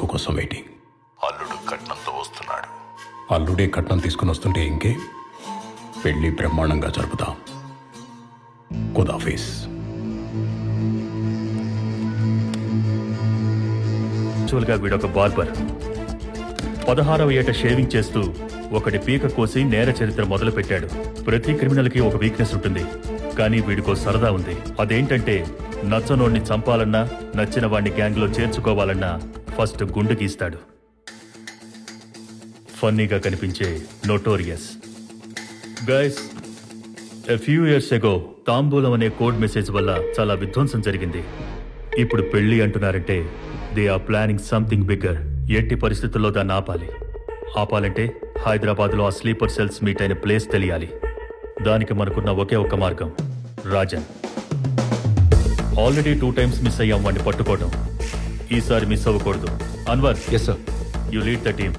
చిక్కు కోసం వెయిటింగ్. అల్లుడు కట్నంతో వస్తున్నాడు. అల్లుడే కట్నం తీసుకుని వస్తుంటే ఇంకే పెళ్లి బ్రహ్మాండంగా జరుపుతాం. ఖుదాఫీజ్. యాక్చువల్గా వీడొక బార్బర్. 16వ ఏట షేవింగ్ చేస్తూ ఒకటి పీక కోసి నేర చరిత్ర మొదలు పెట్టాడు. ప్రతి క్రిమినల్కి ఒక వీక్నెస్ ఉంటుంది, కానీ వీడికో సరదా ఉంది. అదేంటంటే నచ్చనోడిని చంపాలన్నా, నచ్చిన వాడిని గ్యాంగ్లో చేర్చుకోవాలన్నా ఫస్ట్ గుండు గీస్తాడు. ఫన్నీగా కనిపించే notorious. Guys, a few years ago తాంబూలం అనే కోడ్ మెసేజ్ వల్ల చాలా విధ్వంసం జరిగింది. ఇప్పుడు పెళ్లి అంటున్నారంటే they are planning something bigger. ఎట్టి పరిస్థితుల్లో దాన్ని ఆపాలంటే హైదరాబాద్లో ఆ స్లీపర్ సెల్స్ మీట్ అయిన ప్లేస్ తెలియాలి. దానికి మనకున్న ఒకే ఒక్క మార్గం రాజన్. ఆల్రెడీ 2 times మిస్ అయ్యాం వాడిని పట్టుకోవడం. ఈసారి మిస్ అవ్వకూడదు. Anwar, yes sir. You lead the team.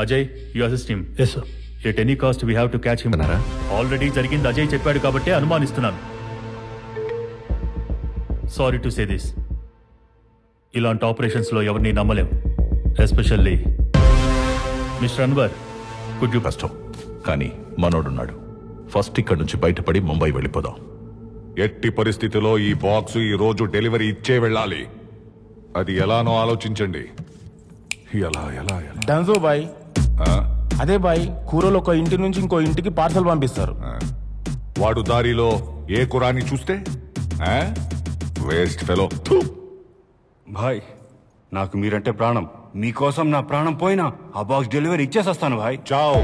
Ajay, you assist him. Yes sir. At any cost we have to catch him. Already జరిగింది అజయ్ చెప్పాడు కాబట్టి అనుమానిస్తున్నాను. సారీ టు సే దిస్, ఇలాంటి ఆపరేషన్స్ లో ఎవరిని నమ్మలేం. Especially mister Anwar. Could you కష్టం, కానీ మనోడున్నాడు. ఫస్ట్ ఇక్కడి నుంచి బయటపడి ముంబై వెళ్ళిపోదాం. ఎట్టి పరిస్థితిలో ఈ బాక్స్ ఈ రోజు డెలివరీ ఇచ్చే వెళ్ళాలి. అది ఎలానో ఆలోచించండి. ఎలా ఎలా ఎలా డన్జో బాయ్. అదే బాయ్, కూరలు ఒక ఇంటి నుంచి ఇంకో ఇంటికి పార్సల్ పంపిస్తారు. వాడు దారిలో ఏ కురాని చూస్తే వేస్ట్ ఫెలో. భాయ్, నాకు మీరంటే ప్రాణం. మీకోసం నా ప్రాణం పోయినా ఆ బాక్స్ డెలివరీ ఇచ్చేసేస్తాను భాయ్. చావ్.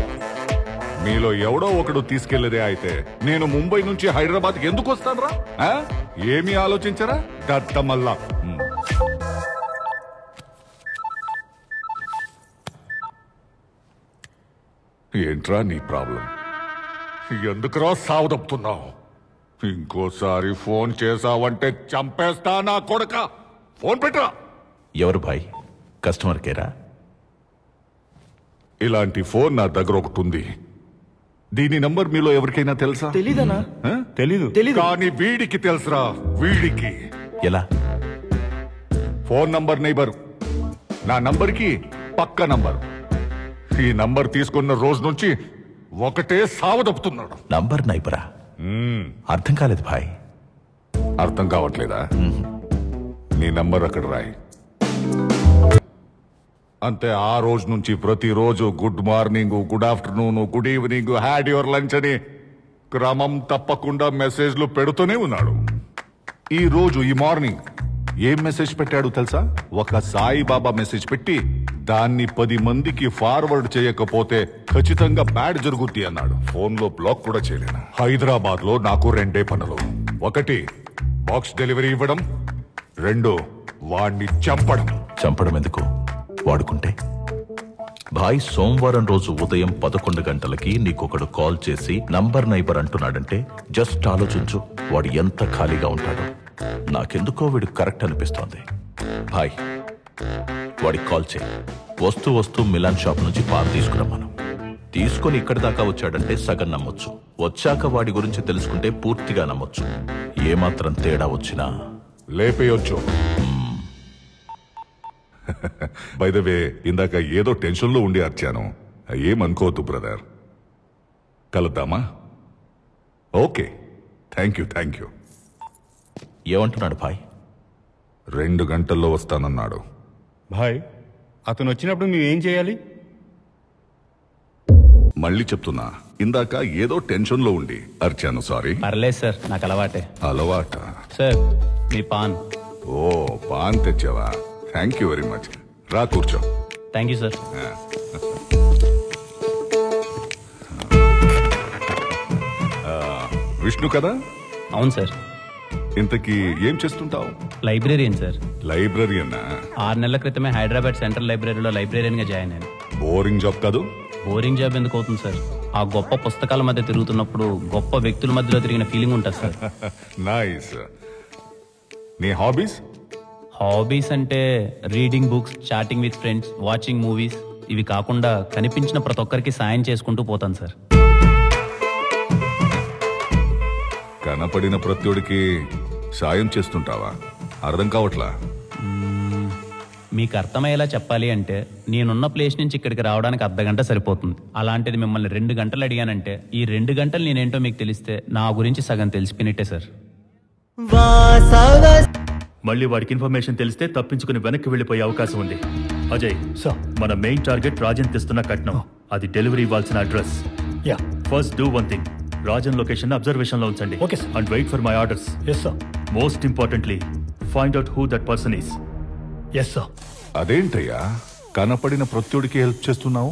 మీలో ఎవడో ఒకడు తీసుకెళ్లేదే అయితే నేను ముంబై నుంచి హైదరాబాద్కి ఎందుకు వస్తాను రా? ఏమీ ఆలోచించరా దత్తమల్లా. ఏంట్రా నీ ప్రాబ్లం? ఎందుకురా సావదప్పుతున్నావు? ఇంకోసారి ఫోన్ చేసావంటే చంపేస్తా నా కొడక. ఫోన్ పెట్టరా. ఎవరు భాయ్? కస్టమర్ కేరా? ఇలాంటి ఫోన్ నా దగ్గర ఒకటి ఉంది. దీని నంబర్ మీలో ఎవరికైనా తెలుసా? తెలీదనా? తెలీదు. కానీ వీడికి తెలుసురా. వీడికి ఎలా? ఫోన్ నంబర్ నైబర్, నా నంబర్కి పక్క నంబర్. ఈ నంబర్ తీసుకున్న రోజు నుంచి ఒకటే సావదప్పుతున్నాడు. నంబర్ నైబరా? అర్థం కాలేదు భాయ్. అర్థం కావట్లేదా? నీ నంబర్ అక్కడ రాయి. అంతే. ఆ రోజు నుంచి ప్రతిరోజు good morning, good afternoon, good evening, had your lunch అని క్రమం తప్పకుండా మెసేజ్లు పెడుతూనే ఉన్నాడు. ఈ రోజు ఈ మార్నింగ్ ఏం మెసేజ్ పెట్టాడు తెలుసా? ఒక సాయిబాబా మెసేజ్ పెట్టి దాన్ని 10 మందికి ఫార్వర్డ్ చేయకపోతే ఖచ్చితంగా బ్యాడ్ జరుగుద్ది అన్నాడు. ఫోన్ లో బ్లాక్ కూడా చేయలేను. హైదరాబాద్ లో నాకు 2 పనులు. 1 బాక్స్ డెలివరీ ఇవ్వడం, 2 వాణ్ణి చంపడం. చంపడం ఎందుకు? వాడుకుంటే. భాయ్, సోమవారం రోజు ఉదయం 11 గంటలకి నీకొకడు కాల్ చేసి నంబర్ నైబర్ అంటున్నాడంటే జస్ట్ ఆలోచించు వాడు ఎంత ఖాళీగా ఉంటాడో. నాకెందుకో వీడు కరెక్ట్ అనిపిస్తోంది. భాయ్, వాడికి కాల్ చేయి. వస్తూ మిలాన్ షాప్ నుంచి పాన్ తీసుకురమ్మను. తీసుకుని ఇక్కడి దాకా వచ్చాడంటే సగం నమ్మొచ్చు. వచ్చాక వాడి గురించి తెలుసుకుంటే పూర్తిగా నమ్మొచ్చు. ఏమాత్రం తేడా వచ్చినా లేపేయొచ్చు. బై ద వే, ఇందాక ఏదో టెన్షన్ లో ఉండి అర్చాను. ఏమనుకోవద్దు బ్రదర్. కలుద్దామా? ఓకే. Thank you. ఏమంటున్నాడు భాయ్? 2 గంటల్లో వస్తానన్నాడు. భాయ్, అతను వచ్చినప్పుడు మేము ఏం చేయాలి? మళ్ళీ చెప్తున్నా, ఇందాక ఏదో టెన్షన్ లో ఉండి అర్చాను. సారీ. పర్లేదు సార్, నాకు అలవాటే. అలవాట? సార్, మీ పాన్. ఓ, పాన్ తెచ్చావా? Thank you very much. రా కూర్చో. Thank you sir. విష్ణు కదా? అవును సార్. ఇంతకీ ఏం చేస్తుంటావు? Librarian sir. లైబ్రరీయన్నా? 6 నెలల క్రితమే హైదరాబాద్ సెంట్రల్ లైబ్రరీలో లైబ్రేరియన్ గా జాయిన్ అయ్యాను. బోరింగ్ జాబ్ కాదు? బోరింగ్ జాబ్ ఎందుకు అవుతుంది సార్? ఆ గొప్ప పుస్తకాల మధ్య తిరుగుతున్నప్పుడు గొప్ప వ్యక్తుల మధ్యలో తిరిగిన ఫీలింగ్ ఉంటుంది సార్. నైస్. నీ హాబీస్? హాబీస్ అంటే reading books, chatting with friends, watching movies. ఇవి కాకుండా కనిపించిన ప్రతి ఒక్కరికి సాయం చేసుకుంటూ పోతాను సార్. కనపడిన ప్రత్యుడికి సాయం చేస్తుంటావా? అర్థం కావట్లా. మీకు అర్థమయ్యేలా చెప్పాలి అంటే నేనున్న ప్లేస్ నుంచి ఇక్కడికి రావడానికి అర్ధగంట సరిపోతుంది. అలాంటిది మిమ్మల్ని 2 గంటలు అడిగానంటే ఈ 2 గంటలు నేనేంటో మీకు తెలిస్తే నా గురించి సగం తెలిసిపోయినట్టే సార్. మళ్ళీ వాడికి ఇన్ఫర్మేషన్ తెలిస్తే తప్పించుకుని వెనక్కి వెళ్ళిపోయే అవకాశం ఉంది. అజయ్, మన మెయిన్ టార్గెట్ రాజన్ తెస్తున్న కట్నం. అది డెలివరీ ఇవ్వాల్సిన address. First do one thing, Rajan location observation లో ఉంచండి. And wait for my orders. Most importantly find out who that person is. అదేంటయ్యా కనపడిన ప్రత్యుడికి హెల్ప్ చేస్తున్నావు?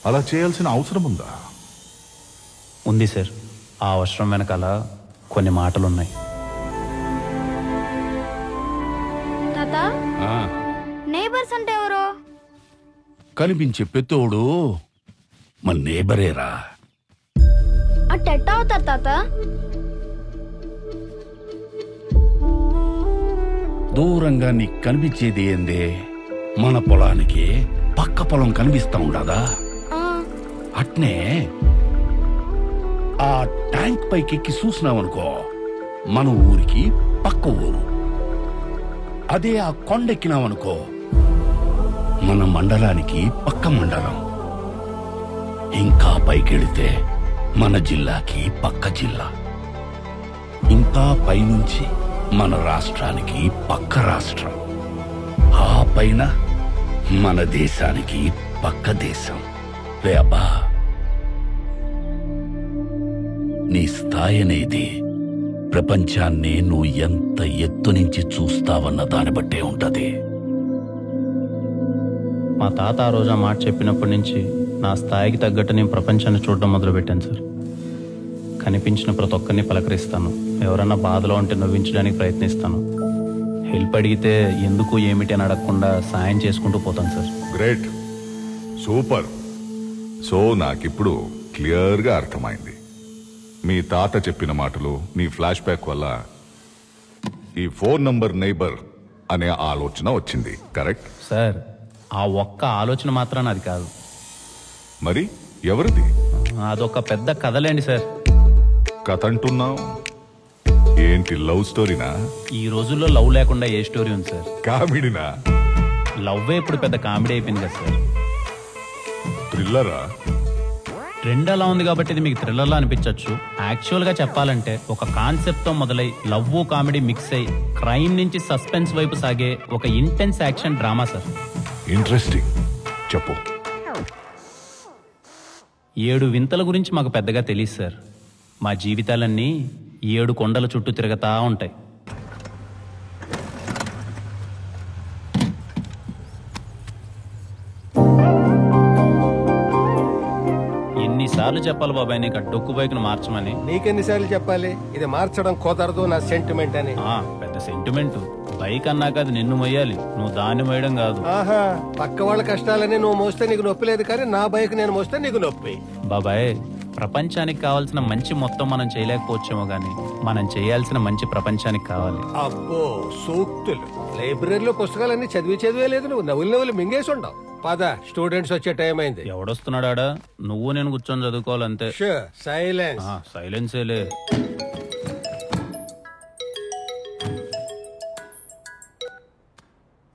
అలా చేయాల్సిన అవసరం ఉందా? ఉంది సార్. ఆ అవసరం వెనకాల కొన్ని మాటలున్నాయి. నేబర్స్ అంటే ఎవరో కనిపించే పెత్తోడు మన నేబరేరా. అట్టెట్ట అవుతారు తాత? దూరంగా నీకు కనిపించేది ఏందే? మన పొలానికి పక్క పొలం కనిపిస్తా ఉండదా? అట్నే ఆ ట్యాంక్ పైకి ఎక్కి చూసినావనుకో మన ఊరికి పక్క ఊరు. అదే ఆ కొండెక్కినావనుకో మన మండలానికి పక్క మండలం. ఇంకా పైకెళితే మన జిల్లాకి పక్క జిల్లా. ఇంకా పైనుంచి మన రాష్ట్రానికి పక్క రాష్ట్రం. ఆ పైన మన దేశానికి పక్క దేశం. రే అబ్బా, నీ స్థాయి అనేది ప్రపంచాన్ని నువ్వు ఎంత ఎత్తు నుంచి చూస్తావన్న దాన్ని బట్టే ఉంటది. మా తాత ఆ రోజు ఆ మాట చెప్పినప్పటి నుంచి నా స్థాయికి తగ్గట్టు నేను ప్రపంచాన్ని చూడడం మొదలుపెట్టాను సార్. కనిపించిన ప్రతి ఒక్కరిని పలకరిస్తాను. ఎవరన్నా బాధలో ఉంటే నవ్వించడానికి ప్రయత్నిస్తాను. హెల్ప్ అడిగితే ఎందుకు ఏమిటి అని అడగకుండా సాయం చేసుకుంటూ పోతాను సార్. Great, super. సో నాకిప్పుడు క్లియర్గా అర్థమైంది. మీ తాత చెప్పిన మాటలు, నీ ఫ్లాష్ బ్యాక్ వల్ల ఈ 4 నంబర్ నైబర్ అనే ఆలోచన వచ్చింది. Correct sir. ఆ ఒక్క ఆలోచన మాత్రం అది కాదు. మరి ఎవరిది? అదొక పెద్ద కథలేండి సార్. కథ అంటున్నావు ఏంటి? లవ్ స్టోరీనా? ఈ రోజుల్లో లవ్ లేకుండా ఏ స్టోరీ ఉంది సార్? కామెడీనా? లవ్వే ఇప్పుడు పెద్ద కామెడీ అయిపోయింది కదా సార్. థ్రిల్లరా? ట్రెండ్ అలా ఉంది కాబట్టి ఇది మీకు థ్రిల్లర్లా అనిపించవచ్చు. యాక్చువల్ గా చెప్పాలంటే ఒక కాన్సెప్ట్ తో మొదలై లవ్ కామెడీ మిక్స్ అయి క్రైమ్ నుంచి సస్పెన్స్ వైపు సాగే ఒక intense action drama sir. Interesting, చెప్పు. 7 వింతల గురించి మాకు పెద్దగా తెలియదు సార్. మా జీవితాలన్నీ 7 కొండల చుట్టూ తిరగతా ఉంటాయి. ఎన్నిసార్లు చెప్పాలి బాబాయ్ నీకు డొక్కు బైక్ను మార్చమని? నీకెన్నిసార్లు చెప్పాలి ఇది మార్చడం కుదరదు నా సెంటిమెంట్ అని? పెద్ద సెంటిమెంట్. బైక్ అన్నాక అది నిన్ను మొయ్యాలి, నువ్వు దాన్ని మోయడం కాదు. ఆహా, పక్క వాళ్ళ కష్టాలని నువ్వు మోస్తే నీకు నొప్పి లేదు, కానీ నా బైక్ నేను మోస్తే నీకు నొప్పి. బాబాయ్, ప్రపంచానికి కావాల్సిన మంచి మొత్తం మనం చేయలేకపోవచ్చేమో గానీ మనం చేయాల్సిన మంచి ప్రపంచానికి కావాలి. అబ్బో సూక్తులు! లైబ్రరీలో పుస్తకాలన్నీ చదివే లేదు, నువ్వు నవ్వులు మింగేసి ఉండవు. పద, స్టూడెంట్స్ వచ్చే టైం అయింది. ఎవడొస్తున్నాడా? నువ్వు నేను కూర్చొని చదువుకోవాలంతే. సైలెన్స్. సైలెన్సేలే.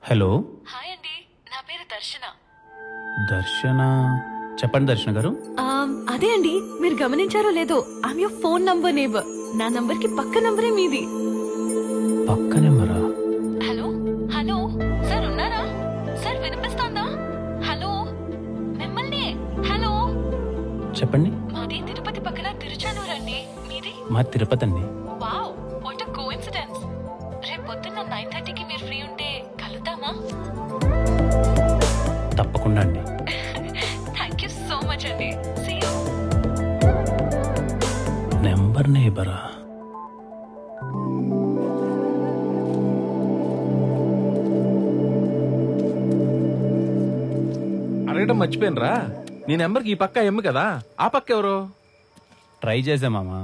హలో. హాయ్ అండి, నా పేరు దర్శన. దర్శన? చెప్పండి దర్శన గారు. అదే అండి, మీరు గమనించారో లేదో, I'm your phone number neighbour. నా నంబర్ కి పక్క నంబరే మీది. పక్క నెంబరా? హలో హలో సార్, ఉన్నారా సార్? వినిపిస్తోందా? హలో, మిమ్మల్ని. హలో, చెప్పండి. మాది తిరుపతి పక్కన తిరుచానూరు అండి. మీది? మా తిరుపతి అండి. Wow, what a coincidence. రేపు పొద్దున్న 9:30కి మీరు ఫ్రీ ఉంటే కలుద్దామా? తప్పకుండా అండి. థ్యాంక్ యూ సో మచ్ అండి. See you. నెంబర్ నేబరా? అడగడం మర్చిపోయినరా, నీ నెంబర్కి ఈ పక్క ఎమ్ము కదా, ఆ పక్క ఎవరు? ట్రై చేసే మామా,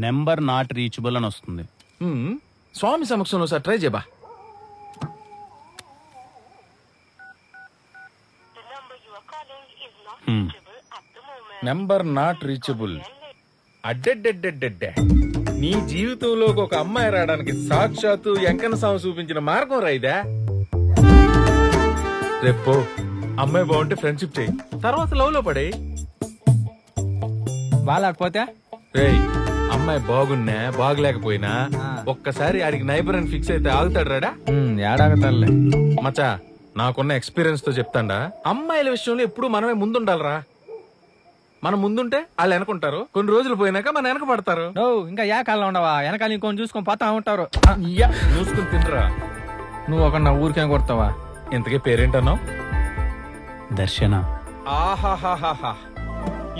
నెంబర్ నాట్ రీచబుల్ అని వస్తుంది. స్వామి సమక్షంలో సార్ ట్రై చేయబా. Number not reachable. అడ్డెడ్డెడ్డెడ్డెడ్డే, నీ జీవితంలోకి ఒక అమ్మాయి రావడానికి సాక్షాత్తు వెంకన్న స్వామి చూపించిన మార్గం రైదా. రేపు అమ్మాయి బాగుంటే ఫ్రెండ్షిప్ చేయి, తర్వాత లవ్ లో పడే. బాగాలేకపోతే రేయ్, అమ్మాయి బాగున్నా బాగలేకపోయినా ఒక్కసారి ఆడికి నైబర్ అని ఫిక్స్ అయితే ఆగుతాడు రాడా? ఏడాగతాలే మచ్చా, నాకున్న ఎక్స్పీరియన్స్ తో చెప్తాండా, అమ్మాయిల విషయంలో ఎప్పుడు మనమే ముందుండాలరా. మనం ముందుంటే వాళ్ళు వెనకుంటారు, కొన్ని రోజులు పోయినాక మన వెనక పడతారు. ఇంకా ఏ కాలంలో ఉండవా, వెనకాల ఇంకొని చూసుకొని పోతా ఉంటారు. చూసుకుని తినరా. నువ్వు ఒక నా ఊరికేం కొడతావా? ఇంతకీ పేరేంటన్నావు? దర్శన. ఆహాహాహా,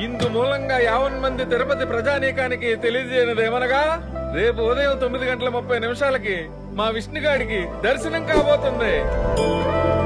ఇందు మూలంగా 50 మంది తిరుపతి ప్రజానీకానికి తెలియజేయనదేమనగా రేపు ఉదయం 9:30 మా విష్ణుగాడికి దర్శనం కాబోతుంది.